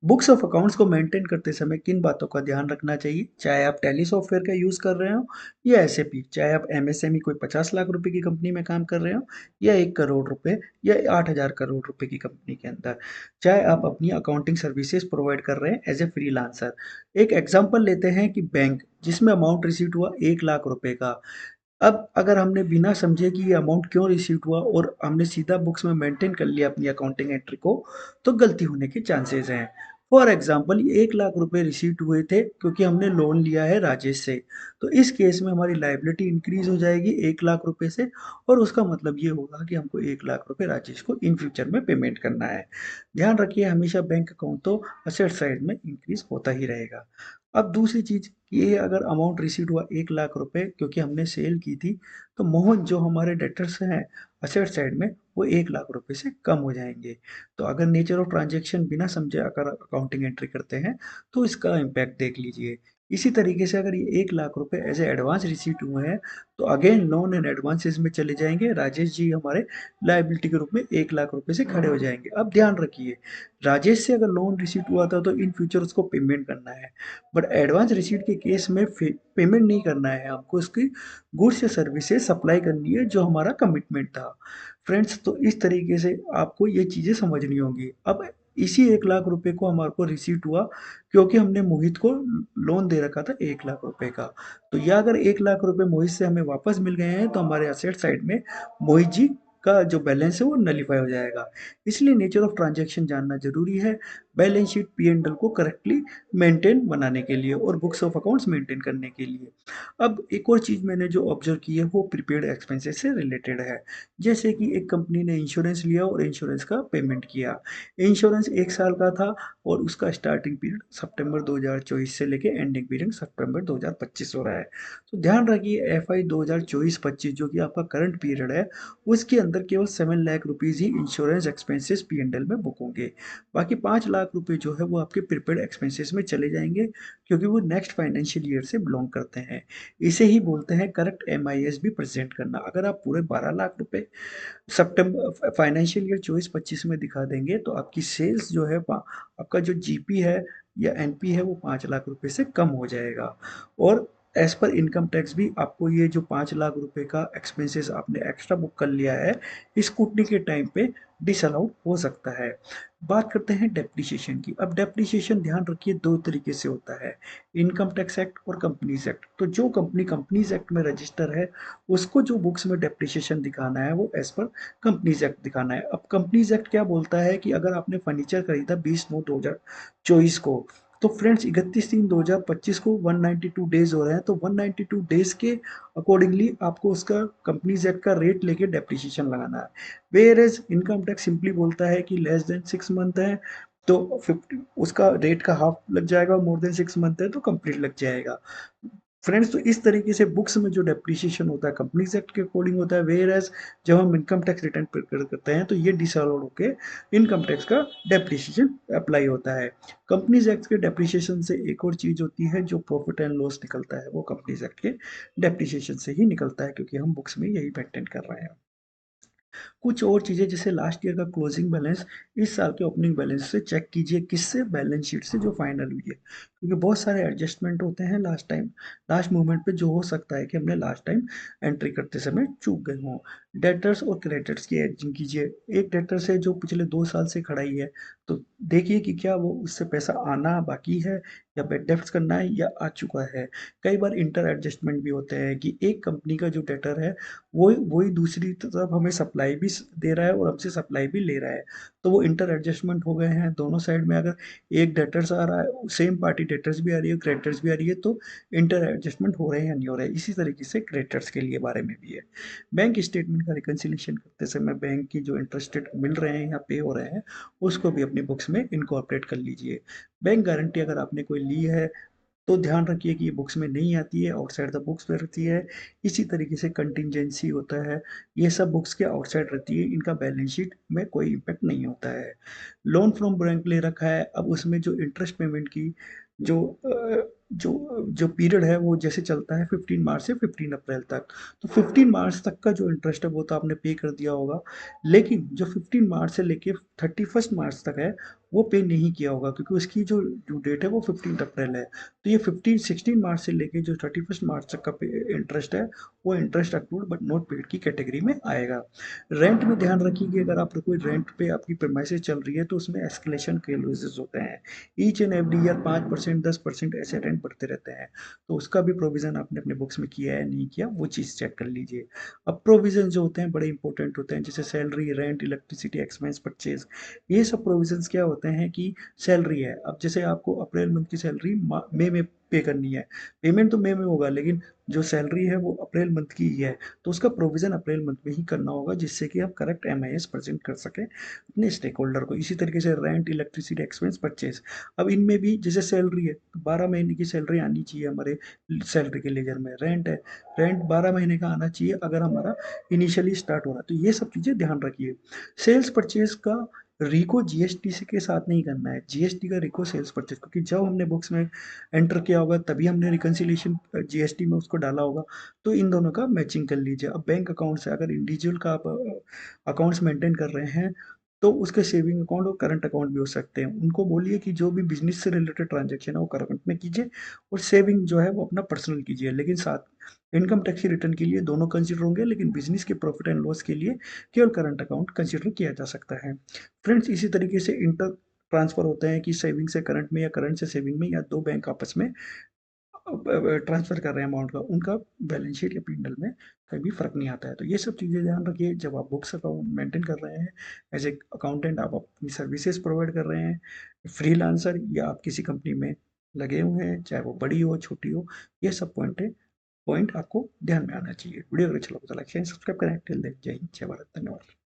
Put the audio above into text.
Books of accounts को maintain करते समय किन बातों का ध्यान रखना चाहिए? चाहे आप टैली सॉफ्टवेयर का यूज़ कर रहे हो या एसएपी, चाहे आप एमएसएमई कोई 50 लाख रुपए की कंपनी में काम कर रहे हो या 1 करोड़ रुपए या 8,000 करोड़ रुपए की कंपनी के अंदर, चाहे आप अपनी अकाउंटिंग सर्विसेज प्रोवाइड कर रहे हैं एज ए फ्रीलांसर। एक एग्जांपल लेते हैं कि बैंक जिसमें अमाउंट रिसीव हुआ 1 लाख रुपए का। अब अगर हमने बिना समझे कि ये अमाउंट क्यों रिसीव हुआ और हमने सीधा बुक्स में मेंटेन कर लिया अपनी अकाउंटिंग एंट्री को, तो गलती होने के चांसेस हैं। फॉर एग्जांपल, ये 1 लाख रुपए रिसीव हुए थे क्योंकि हमने लोन लिया है राजेश से। तो इस केस में हमारी लायबिलिटी इंक्रीज हो जाएगी 1 लाख रुपए से, और उसका मतलब ये होगा कि हमको 1 लाख रुपए राजेश को इन फ्यूचर में पेमेंट करना है। ध्यान रखिए, हमेशा बैंक अकाउंट तो असेट साइड में इंक्रीज होता ही रहेगा। अब दूसरी चीज़, ये अगर अमाउंट रिसीव हुआ 1 लाख रुपए क्योंकि हमने सेल की थी, तो मोहन जो हमारे डेटर्स हैं असेट साइड में, वो 1 लाख रुपए से कम हो जाएंगे। तो अगर नेचर ऑफ ट्रांजैक्शन बिना समझे अगर अकाउंटिंग एंट्री करते हैं, तो इसका इम्पैक्ट देख लीजिए। इसी तरीके से अगर ये 1 लाख रुपए एज ए एडवांस रिसीव हुए हैं, तो अगेन लोन एंड एडवांसेस में चले जाएंगे। राजेश जी हमारे लायबिलिटी के रूप में 1 लाख रुपए से खड़े हो जाएंगे। अब ध्यान रखिए, राजेश से अगर लोन रिसीव हुआ था तो इन फ्यूचर उसको पेमेंट करना है, बट एडवांस रिसीट के केस में पेमेंट नहीं करना है, हमको उसकी गुड्स या सर्विसेज सप्लाई करनी है जो हमारा कमिटमेंट था। फ्रेंड्स, तो इस तरीके से आपको ये चीज़ें समझनी होंगी। अब इसी 1 लाख रुपए को हमारे को रिसीट हुआ क्योंकि हमने मोहित को लोन दे रखा था 1 लाख रुपए का। तो या अगर 1 लाख रुपए मोहित से हमें वापस मिल गए हैं, तो हमारे असेट साइड में मोहित जी का जो बैलेंस है वो नलीफाई हो जाएगा। इसलिए नेचर ऑफ ट्रांजैक्शन जानना जरूरी है balance sheet P and L को करेक्टली मेंटेन बनाने के लिए और बुक्स ऑफ अकाउंट्स मेंटेन करने के लिए। अब एक और चीज़ मैंने जो ऑब्जर्व की है वो प्रीपेड एक्सपेंसेस से रिलेटेड है। जैसे कि एक कंपनी ने इंश्योरेंस लिया और इंश्योरेंस का पेमेंट किया। इंश्योरेंस 1 साल का था और उसका स्टार्टिंग पीरियड सितंबर 2024 से लेके एंडिंग पीरियड सितंबर 2025 हो रहा है। तो ध्यान रखिए, एफ आई 2024-25 जो कि आपका करंट पीरियड है, उसके अंदर केवल 7 lakh rupees he insurance expenses P and L में बुक होंगे। बाकी 5 लाख रुपए जो है वो आपके प्रीपेड एक्सपेंसेस में चले जाएंगे, क्योंकि वो नेक्स्ट फाइनेंशियल ईयर से बिलोंग करते हैं। इसे ही बोलते हैं करेक्ट एमआईएस भी प्रेजेंट करना। अगर आप पूरे 12 लाख रुपए सितंबर फाइनेंशियल ईयर 24-25 में दिखा देंगे, तो आपकी सेल्स जो है आपका जो जीपी है या एनपी है वो 5 लाख रुपए से कम हो जाएगा। और एज पर इनकम टैक्स भी आपको ये जो 5 लाख रुपए का एक्सपेंसेस आपने एक्स्ट्रा बुक कर लिया है, स्कूटनी के टाइम पे डिसअलाउड हो सकता है। बात करते हैं डेप्रिसिएशन की। अब डेप्रिसिएशन ध्यान रखिए 2 तरीके से होता है, इनकम टैक्स एक्ट और कंपनीज एक्ट। तो जो कंपनी कंपनीज एक्ट में रजिस्टर है, उसको जो बुक्स में डेप्रिसिएशन दिखाना है वो एज पर कंपनीज एक्ट दिखाना है। अब कंपनीज एक्ट क्या बोलता है कि अगर आपने फर्नीचर खरीदा 20/9/2024 को, तो फ्रेंड्स 31/3/2025 को 192 डेज हो रहे हैं, तो 192 डेज के अकॉर्डिंगली आपको उसका कंपनीज एक्ट का रेट लेके डेप्रिसिएशन लगाना है। Whereas income tax simply बोलता है कि लेस देन 6 मंथ है तो 50 उसका रेट का हाफ लग जाएगा, मोर देन 6 मंथ है तो कंप्लीट लग जाएगा। फ्रेंड्स, तो इस तरीके से बुक्स में जो डेप्रिसिएशन होता है कंपनीज एक्ट के अकॉर्डिंग होता है, वेयर एज जब हम इनकम टैक्स रिटर्न प्रिपेयर करते हैं तो ये डिसअलाउड होके इनकम टैक्स का डेप्रिसिएशन अप्लाई होता है। कंपनीज एक्ट के डेप्रिसिएशन से एक और चीज होती है, जो प्रॉफिट एंड लॉस निकलता है वो कंपनीज एक्ट के डेप्रिसिएशन से ही निकलता है, क्योंकि हम बुक्स में यही मेंटेन कर रहे हैं। कुछ और चीज़ें जैसे लास्ट ईयर का क्लोजिंग बैलेंस इस साल के ओपनिंग बैलेंस से चेक कीजिए, किससे? बैलेंस शीट से जो फाइनल हुई है, क्योंकि बहुत सारे एडजस्टमेंट होते हैं लास्ट टाइम, लास्ट मोमेंट पे, जो हो सकता है कि हमने लास्ट टाइम एंट्री करते समय चूक गए हों। डेटर्स और क्रेडिटर्स की एडिंग कीजिए। एक डेटर्स है जो पिछले 2 साल से खड़ा ही है, तो देखिए कि क्या वो उससे पैसा आना बाकी है या बैड डेब्ट्स करना है या आ चुका है। कई बार इंटर एडजस्टमेंट भी होते हैं कि एक कंपनी का जो डेटर है वही वही दूसरी तरफ हमें सप्लाई भी दे रहा है और हमसे सप्लाई भी ले रहा है, तो वो इंटर एडजस्टमेंट हो गए हैं दोनों साइड में। अगर एक डेटर्स आ रहा है, सेम पार्टी डेटर्स भी आ रही है, क्रेडिटर्स भी आ रही है, तो इंटर एडजस्टमेंट हो रहे हैं या नहीं हो रहे हैं। इसी तरीके से क्रेडिटर्स के लिए बारे में भी है। बैंक स्टेटमेंट का रिकन्सिलेशन करते समय बैंक की जो इंटरेस्ट रेट मिल रहे हैं या पे हो रहे हैं, उसको भी अपनी बुक्स में इनकॉर्पोरेट कर लीजिए। बैंक गारंटी अगर आपने कोई ली है, तो ध्यान रखिए कि ये बुक्स में नहीं आती है, आउटसाइड द बुक्स में रहती है। इसी तरीके से कंटिंजेंसी होता है, ये सब बुक्स के आउटसाइड रहती है, इनका बैलेंस शीट में कोई इम्पैक्ट नहीं होता है। लोन फ्रॉम बैंक ले रखा है, अब उसमें जो इंटरेस्ट पेमेंट की जो जो पीरियड है वो जैसे चलता है 15 मार्च से 15 अप्रैल तक, तो 15 मार्च तक का जो इंटरेस्ट है वो तो आपने पे कर दिया होगा, लेकिन जो 15 मार्च से लेके 31 मार्च तक है, वो पे नहीं किया होगा, क्योंकि उसकी जो ड्यू डेट है वो 15 अप्रैल है। तो ये 16 मार्च से लेके जो 31 मार्च तक का इंटरेस्ट है, वो interest accrued but not paid की कैटेगरी में आएगा। रेंट में ध्यान रखिए कि अगर आप कोई रेंट पे आपकी प्रेमाइसेस चल रही है तो उसमें एस्केलेशन क्लॉजेस होते हैं। ईच एंड एवरी ईयर 5%, 10% ऐसे रेंट बढ़ते रहते हैं। तो उसका भी प्रोविजन आपने अपने बुक्स में किया है नहीं किया, वो चीज़ चेक कर लीजिए। अब प्रोविजन जो होते हैं बड़े इंपॉर्टेंट होते हैं, जैसे salary, rent, electricity expense, purchase. ये सब प्रोविजंस क्या होते हैं कि सैलरी है, अब जैसे आपको अप्रैल मंथ की सैलरी मई में पे करनी है, पेमेंट तो मई में होगा, लेकिन जो सैलरी है वो अप्रैल मंथ की ही है, तो उसका प्रोविजन अप्रैल मंथ में ही करना होगा, जिससे कि आप करेक्ट एमआईएस प्रेजेंट कर सकें अपने स्टेक होल्डर को। इसी तरीके से रेंट, इलेक्ट्रिसिटी एक्सपेंस, परचेज। अब इनमें भी जैसे सैलरी है तो 12 महीने की सैलरी आनी चाहिए हमारे सैलरी के लेजर में। रेंट है, रेंट 12 महीने का आना चाहिए अगर हमारा इनिशियली स्टार्ट हो रहा है। तो ये सब चीज़ें ध्यान रखिए। सेल्स परचेज का रिको जीएसटी से के साथ नहीं करना है, जीएसटी का रिको सेल्स परचेज, क्योंकि जब हमने बुक्स में एंटर किया होगा तभी हमने रिकन्सिलिएशन जीएसटी में उसको डाला होगा। तो इन दोनों का मैचिंग कर लीजिए। अब बैंक अकाउंट से अगर इंडिविजुअल का आप अकाउंट्स मेंटेन कर रहे हैं तो उसके सेविंग अकाउंट और करंट अकाउंट भी हो सकते हैं। उनको बोलिए कि जो भी बिजनेस से रिलेटेड ट्रांजेक्शन है वो करंट में कीजिए, और सेविंग जो है वो अपना पर्सनल कीजिए। लेकिन साथ इनकम टैक्स की रिटर्न के लिए दोनों कंसिडर होंगे, लेकिन बिजनेस के प्रॉफिट एंड लॉस के लिए केवल करंट अकाउंट कंसिडर किया जा सकता है। फ्रेंड्स, इसी तरीके से इंटर ट्रांसफर होते हैं कि सेविंग से करंट में या करंट से सेविंग में, या दो बैंक आपस में ट्रांसफर कर रहे हैं अमाउंट का, उनका बैलेंस शीट या पी&एल में कहीं भी फर्क नहीं आता है। तो ये सब चीज़ें ध्यान रखिए जब आप बुक्स अकाउंट मेंटेन कर रहे हैं। एज ए अकाउंटेंट आप अपनी सर्विसेज प्रोवाइड कर रहे हैं, फ्रीलांसर या आप किसी कंपनी में लगे हुए हैं, चाहे वो बड़ी हो छोटी हो, ये सब पॉइंट आपको ध्यान में आना चाहिए। वीडियो अगर अच्छा लगा तो लाइक शेयर सब्सक्राइब करें। टिल देन, जय हिंद, जय भारत, धन्यवाद।